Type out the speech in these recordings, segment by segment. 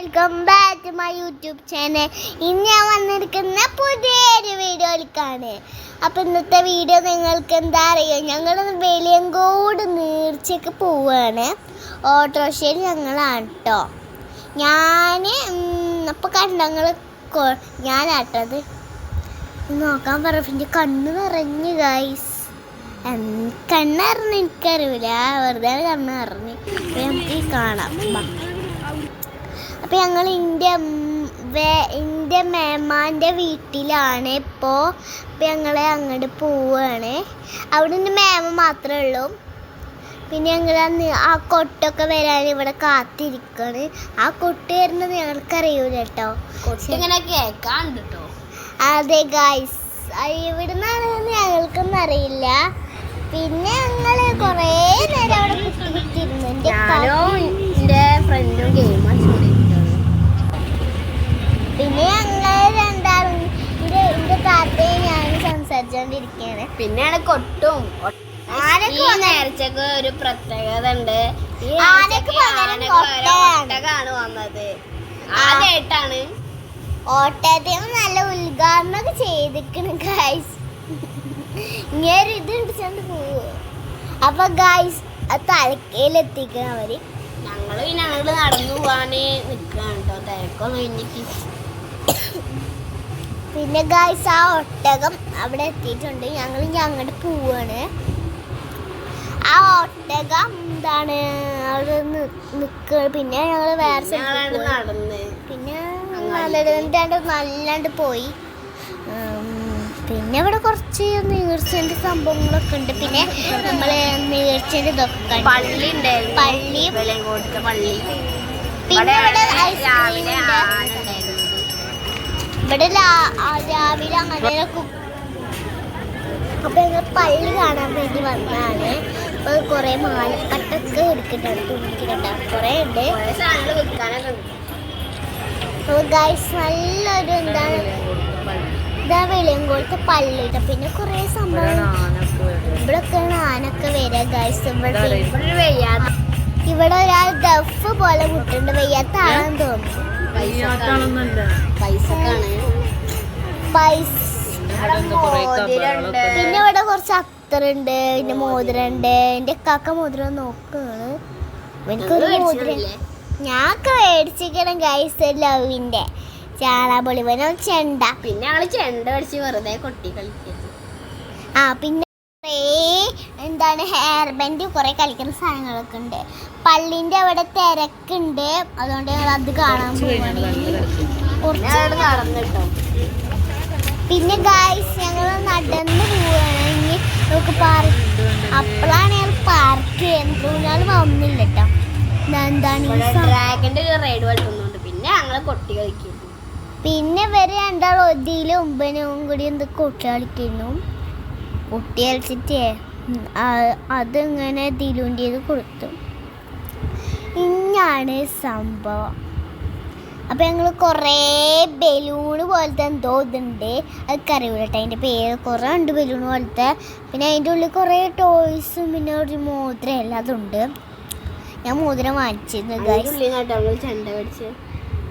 Welcome back to my YouTube channel. ഇന്ന് ഞാൻ വന്നിരിക്കുന്ന പുതിയൊരു വീഡിയോയിലേക്കാണ്. അപ്പോൾ ഇന്നത്തെ വീഡിയോ നിങ്ങൾക്ക് എന്താ അറിയുക, ഞങ്ങൾ വെളിയങ്കോട് നീർച്ചയ്ക്ക് പോവുകയാണ്. ഓട്ടോറിക്ഷയിൽ ഞങ്ങളാണ് കേട്ടോ. അപ്പോൾ കണ്ടങ്ങൾ ഞാനാട്ടത് നോക്കാൻ പറഞ്ഞ കണ്ണ് നിറഞ്ഞു ഗൈസ്. കണ്ണറിഞ്ഞ് എനിക്കറിയില്ല, വെറുതെ കണ്ണ് നിറഞ്ഞ്. നമുക്ക് കാണാം. അപ്പോൾ ഞങ്ങൾ എൻ്റെ മേമാൻ്റെ വീട്ടിലാണ് ഇപ്പോൾ. അപ്പോൾ ഞങ്ങൾ അങ്ങോട്ട് പോവുകയാണ്. അവിടെ നിന്ന് മേമ മാത്രമേ ഉള്ളൂ. പിന്നെ ഞങ്ങൾ ആ കൊട്ടൊക്കെ വരാൻ ഇവിടെ കാത്തിരിക്കുകയാണ്. ആ കൊട്ട് വരുന്നത് ഞങ്ങൾക്കറിയൂല കേട്ടോ. ഇങ്ങനെ കേൾക്കാണ്ട് കേട്ടോ. അതെ ഗൈസ്, ഇവിടെ നിന്നാണെന്ന് ഞങ്ങൾക്കൊന്നും അറിയില്ല. പിന്നെ ഞങ്ങൾ കുറേ നേരം അവിടെ കുത്തിരുന്നു. എൻ്റെ ഫ്രണ്ടും ഗെയിം പിന്നെ ഞങ്ങൾ രണ്ടാളും എൻ്റെ താത്തയും ഞാൻ സംസാരിച്ചുകൊണ്ടിരിക്കുകയാണ്. പിന്നെയാണ് കൊട്ടും. നേർച്ചക്ക് ഒരു പ്രത്യേകത ഉണ്ട്. ഒട്ടകാണ് വന്നത്. ആദ്യമായിട്ടാണ് ഓട്ടത്തിന് നല്ല ഉദ്ഘാടനമൊക്കെ ചെയ്തിരിക്കണം ഗൈസ്. ഇങ്ങനെ ഇത് ഇടിച്ചോണ്ട് പോവുക. അപ്പൊ ഗൈസ് തലക്കയിലെത്തിക്കണം അവര്. ഞങ്ങള് നടന്നു പോവാന് നിൽക്കുകയാണ് കേട്ടോ. തിരക്കൊന്നും കഴിഞ്ഞിട്ട്. പിന്നെ ഗൈസ് ആ ഒട്ടകം അവിടെ എത്തിയിട്ടുണ്ട്. ഞങ്ങൾ അങ്ങോട്ട് പോവാണ്. ആ ഒട്ടകം എന്താണ് അവിടെ നിൽക്കുക. പിന്നെ ഞങ്ങൾ വേറെ നടന്ന് പിന്നെ നല്ലാണ്ട് പോയി. പിന്നെ ഇവിടെ കുറച്ച് നീർച്ചേൻ്റെ സംഭവങ്ങളൊക്കെ ഉണ്ട്. പിന്നെ നമ്മൾ നീർച്ചേൻ്റെ ഇതൊക്കെ പള്ളി ഉണ്ടായിരുന്നു. പള്ളി പള്ളി. പിന്നെ ഇവിടെ ഐസ്ക്രീം ഇവിടെ രാവിലെ അങ്ങനെ. അപ്പൊ ഞങ്ങൾ പള്ളി കാണാൻ വേണ്ടി വന്നതാണ്. അപ്പൊ കുറെ മാലപ്പട്ടൊക്കെ എടുത്തിട്ടുണ്ട്, തുണിക്കുന്നുണ്ട്, കുറെ ഉണ്ട്. അപ്പൊ ഗൈസ് നല്ലൊരു എന്താണ് ഇതാ വെളിയങ്കോളത്തെ പള്ളിട്ട. പിന്നെ കുറെ സംഭവം ഇവിടെയൊക്കെയാണ് ആനൊക്കെ വരിക ഗൈസ്. ഇവിടെ ഒരാൾ ദഫ് പോലെ മുട്ടുണ്ട്. വയ്യാത്ത ആളാന്ന് തോന്നുന്നു. പിന്നെ ഇവിടെ കുറച്ച് അത്തറുണ്ട്, പിന്നെ മോതിരണ്ട്. എൻ്റെ കാക്ക മോതിരം നോക്കുകയാണ്. എനിക്കൊരു മോതിരം ഞാനൊക്കെ മേടിച്ചിരിക്കണം ഗൈസ്. ലവിൻ്റെ ചാളാപൊളിവനോ ചെണ്ട. പിന്നെ ഞങ്ങള് ചെണ്ട മേടിച്ച് വെറുതെ കൊട്ടി കളിക്കരുത്. പിന്നെ കുറേ എന്താണ് ഹെയർ ബാൻഡ് കുറെ കളിക്കുന്ന സാധനങ്ങളൊക്കെ ഉണ്ട്. പള്ളിൻ്റെ അവിടെ തിരക്കുണ്ട്, അതുകൊണ്ട് ഞങ്ങൾ അത് കാണാൻ പോവാണ്. നടന്നിട്ടോ. പിന്നെ ഗൈസ് ഞങ്ങൾ നടന്ന് പോവുകയാണ്. ഇനി നമുക്ക് അപ്പോഴാണ് ഞങ്ങൾ പാർക്ക് എന്തുകൊണ്ടാലും വന്നില്ല കേട്ടോ. എന്താണ് ഡ്രാഗന്റെ ഒരു റൈഡ് കളിക്കുന്നുണ്ട്. പിന്നെ ഞങ്ങള് കൊട്ടി കളിക്കുന്നു. പിന്നെ ഇവര് രണ്ടാളും ഒതിയിലും ഒമ്പനും കൂടി എന്ത് കൊട്ടി കളിക്കുന്നു. കൊട്ടി കളിച്ചിട്ടേ അതിങ്ങനെ തിരുവണ്ടിയത് കൊടുത്തു. ഇങ്ങാണ് സംഭവം. അപ്പം ഞങ്ങൾ കുറേ ബലൂണ് പോലത്തെ എന്തോ ഇതുണ്ട്, അതൊക്കെ അറിയില്ല കേട്ടോ അതിൻ്റെ പേര്. കുറേ ഉണ്ട് ബലൂൺ പോലത്തെ. പിന്നെ അതിൻ്റെ ഉള്ളിൽ കുറേ ടോയ്സും പിന്നെ ഒരു മോതിരം എല്ലാം ഉണ്ട്. ഞാൻ മോതിരം വാങ്ങിച്ചിരുന്നു ഗൈസ്.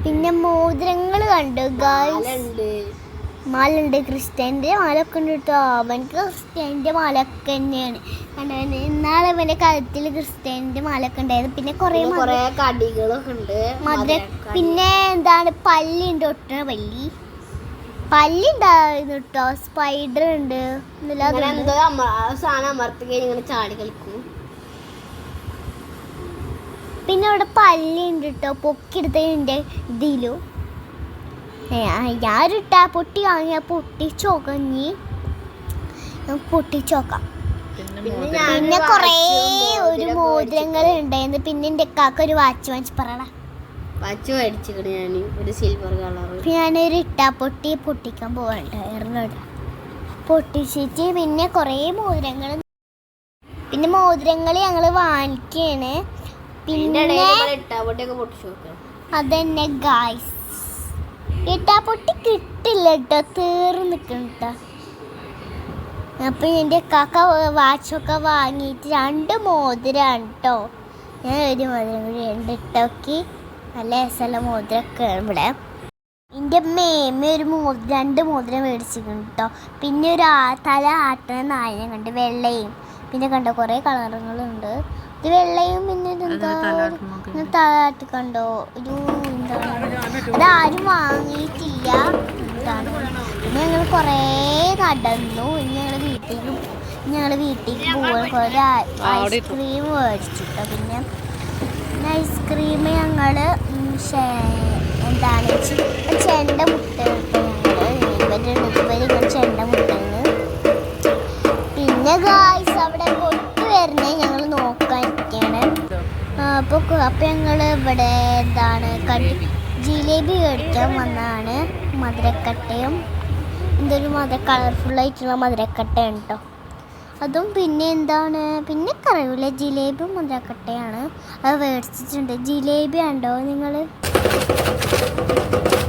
പിന്നെ മോതിരങ്ങൾ കണ്ടു ഗൈസ്. മാലുണ്ട്, ക്രിസ്ത്യൻ്റെ മാലൊക്കെ ഉണ്ട് കേട്ടോ. അവനക്ക് ക്രിസ്ത്യൻ്റെ മാലൊക്കെ തന്നെയാണ്. ഇന്നാളെ ഇവൻ്റെ കഴുത്തിൽ ക്രിസ്ത്യൻ്റെ മാലൊക്കെ ഉണ്ടായിരുന്നു. പിന്നെ കുറേ കടികളൊക്കെ ഉണ്ട്. പിന്നെ എന്താണ് പല്ലുണ്ട്, ഒട്ടണ പല്ലുണ്ടായിരുന്നു കേട്ടോ. സ്പൈഡർ ഉണ്ട്. സാധനം അമർത്തി കഴിഞ്ഞ് ചാടി കളിക്കും. പിന്നെ ഇവിടെ പല്ലുണ്ട് കേട്ടോ, പൊക്കിയെടുത്തതിൻ്റെ ഇതിലും. ഞാനിട്ടാ പൊട്ടി വാങ്ങിയ പൊട്ടിച്ചോക്കാം. പിന്നെ കുറേ ഒരു മോതിരങ്ങൾ ഉണ്ടായിരുന്നു. പിന്നെ എൻ്റെ കാക്ക ഒരു വാച്ച് വാങ്ങിച്ച് പറയണ വാച്ച് മേടിച്ചിട്ട് ഞാൻ ഒരു സിൽവർ കളർ. ഞാനൊരു പൊട്ടിക്കാൻ പോകണ്ടായിരുന്നു. പൊട്ടിച്ചിട്ട് പിന്നെ കുറേ മോതിരങ്ങൾ ഞങ്ങൾ വാങ്ങിക്കാണ്. പിന്നെ അതന്നെ ഗായ്സ്, ഇട്ടാപ്പൊട്ടി കിട്ടില്ല കേട്ടോ, തീർന്ന് നിൽക്കണം കേട്ടോ. അപ്പം എൻ്റെ കാക്ക വാച്ചൊക്കെ വാങ്ങിയിട്ട് 2 മോതിരമാണ് കേട്ടോ. ഞാൻ ഒരു മോതിരം കൂടി 2 ഇട്ടോക്കി. നല്ല രസമുള്ള മോതിരമൊക്കെ ഇവിടെ. എൻ്റെ മേമ ഒരു രണ്ട് മോതിരം മേടിച്ചിട്ടുണ്ട് കേട്ടോ. പിന്നെ ഒരു തല ആട്ടണ നായനെ കണ്ട്, വെള്ളയും പിന്നെ കണ്ട കുറേ കളറുകളുണ്ട്. ഇത് വെള്ളയും പിന്നെ ഇതെന്താ തലാട്ടി കണ്ടോ, ഒരു എന്താണ് അതാരും വാങ്ങിയിട്ടില്ല. എന്താണ് പിന്നെ ഞങ്ങൾ കുറേ നടന്നു. ഇനി ഞങ്ങൾ വീട്ടിലേക്ക് പോകാൻ കുറേ ഐസ്ക്രീം മേടിച്ചു കേട്ടോ. പിന്നെ ഐസ്ക്രീം ഞങ്ങൾ എന്താണ് ചെണ്ട മുട്ട ഇങ്ങനെ ചെണ്ട മുട്ടന്ന്. പിന്നെ ഗായ്സ് അവിടെ കൊട്ട് വരുന്നേ ഞങ്ങൾ നോക്കാനിരിക്കുകയാണ്. അപ്പോൾ ഞങ്ങൾ ഇവിടെ എന്താണ് ജിലേബി മേടിക്കാൻ വന്നതാണ്. മധുരക്കട്ടയും എന്തൊരു കളർഫുള്ളായിട്ടുള്ള മധുരക്കട്ടയാണ് കേട്ടോ. അതും പിന്നെ എന്താണ് പിന്നെ കറിയില്ല, ജിലേബിയും മധുരക്കട്ടയാണ്. അത് മേടിച്ചിട്ടുണ്ട്. ജിലേബി ഉണ്ടോ നിങ്ങൾ?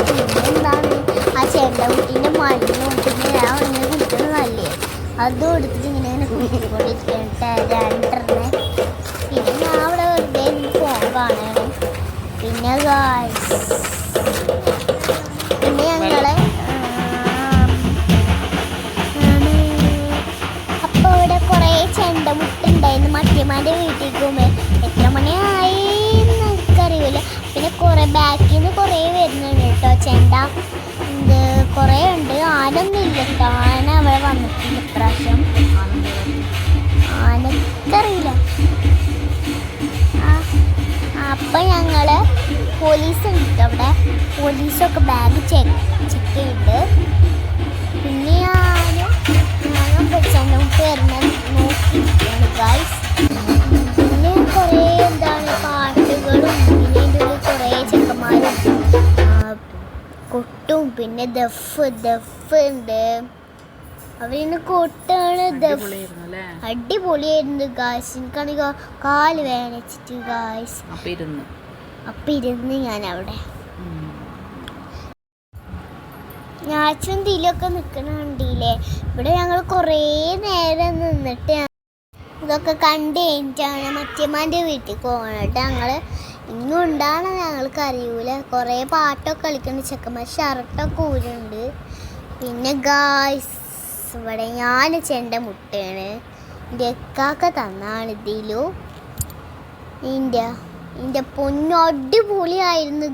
പിന്നെ എന്താണ് ആ ചെണ്ടകുട്ടീൻ്റെ മണ്ണും പിന്നെ ഞാൻ ഇങ്ങനെ കുടിക്കുന്നതല്ലേ, അതും എടുത്തിട്ട് ഇങ്ങനെ കുടിക്കൊണ്ടിരിക്കുകയാണ് രണ്ടെണ്ണേ. പിന്നെ ഞാൻ അവിടെ വെറുതെ ഫോൺ കാണാണ്. പിന്നെ പിന്നെ ഞങ്ങളെ അപ്പോൾ ഇവിടെ കുറേ ചെണ്ടമുട്ടുണ്ടായിരുന്നു. മറ്റേമാൻ്റെ വീട്ടിലേക്ക് പോകുമ്പോൾ എത്ര മണിയായി എനിക്കറിയില്ല. പിന്നെ കുറേ ബാക്കിൽ നിന്ന് കുറേ വരുന്നുണ്ട് കേട്ടോ ചെണ്ട. കുറേ ഉണ്ട്. ആനൊന്നും ഇല്ല കേട്ടോ. ആന അവിടെ വന്നിട്ടുണ്ട് ഇപ്രാവശ്യം. ആനക്കറിയില്ല. അപ്പം ഞങ്ങൾ പോലീസ് ഉണ്ട് കേട്ടോ അവിടെ. പോലീസൊക്കെ ബാഗ് ചെക്ക് ചെയ്ത് പിന്നെ ചെണ്ടമുട്ട് വരുന്ന നോക്കിയിരിക്കുകയാണ് ഗൈസ്. പിന്നെ കുറേ എന്താണ് പാട്ടുകളും പിന്നെ ഇതിൻ്റെ ഉള്ളിൽ കുറേ ചെക്കന്മാരും കൊട്ടും പിന്നെ ദഫ് ഉണ്ട്. അവരിന്ന് കൊട്ടാണ്. അടിപൊളിയായിരുന്നു ഗായ്സ്. എനിക്കാണെങ്കിൽ കാല് വേദനിച്ചിട്ട് ഗായ്സ്. അപ്പം ഇരുന്ന് ഞാൻ അവിടെ ഞാച്ചും തിലൊക്കെ നിൽക്കണ കണ്ടില്ലേ. ഇവിടെ ഞങ്ങൾ കുറേ നേരം നിന്നിട്ട് ഇതൊക്കെ കണ്ട് കഴിഞ്ഞിട്ടാണ് മറ്റേമാൻ്റെ വീട്ടിൽ പോകണട്ട്. ഞങ്ങൾ ഇന്നും ഉണ്ടാകണം ഞങ്ങൾക്ക് അറിയൂല. കുറേ പാട്ടൊക്കെ കളിക്കുന്ന ചെക്കന്മാർ ഷർട്ടൊക്കെ ഊരുണ്ട്. പിന്നെ ഗായ്സ് ഇവിടെ ഞാൻ ചെണ്ട മുട്ടയാണ്. എൻ്റെ എക്കാക്ക തന്നാണ് ഇതിലു. എൻ്റെ പൊന്നു അടിപൊളിയായിരുന്നു.